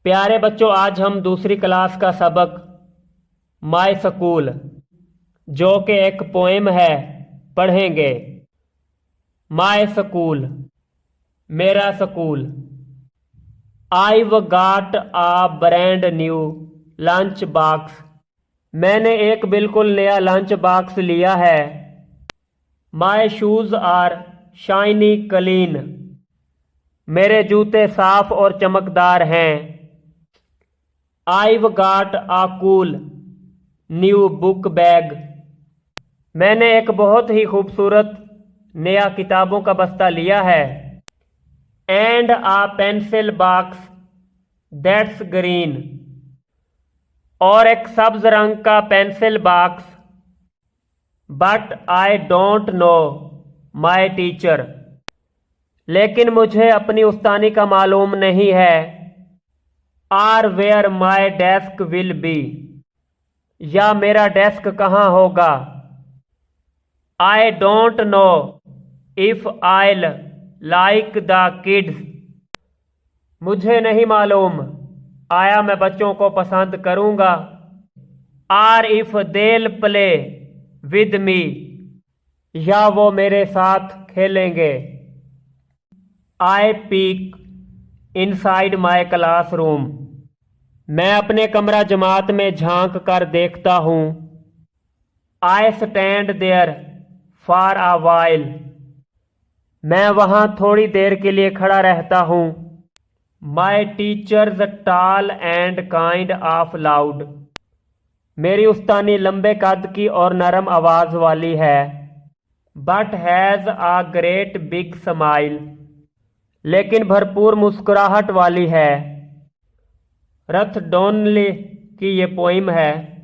प्यारे बच्चों, आज हम दूसरी क्लास का सबक माय स्कूल जो कि एक पोएम है पढ़ेंगे। माय स्कूल, मेरा school. I've got a brand new lunch box। मैंने एक बिल्कुल नया लंच बॉक्स लिया है। My shoes are shiny clean। मेरे जूते साफ और चमकदार हैं। I've got a cool new book bag। मैंने एक बहुत ही खूबसूरत नया किताबों का बस्ता लिया है। And a pencil box that's green। और एक सब्ज रंग का pencil box. But I don't know my teacher। लेकिन मुझे अपनी उस्तानी का मालूम नहीं है। Or where my desk will be। या मेरा डेस्क कहाँ होगा। I don't know if I'll like the kids। मुझे नहीं मालूम आया मैं बच्चों को पसंद करूंगा। Or if they'll play with me। या वो मेरे साथ खेलेंगे। I peek inside my classroom। मैं अपने कमरा जमात में झांक कर देखता हूँ। I stand there for a while। मैं वहाँ थोड़ी देर के लिए खड़ा रहता हूँ। My teacher's tall and kind of loud। मेरी उस्तानी लंबे कद की और नरम आवाज वाली है। But has a great big smile। लेकिन भरपूर मुस्कुराहट वाली है। रथ डोनली की ये पोइम है।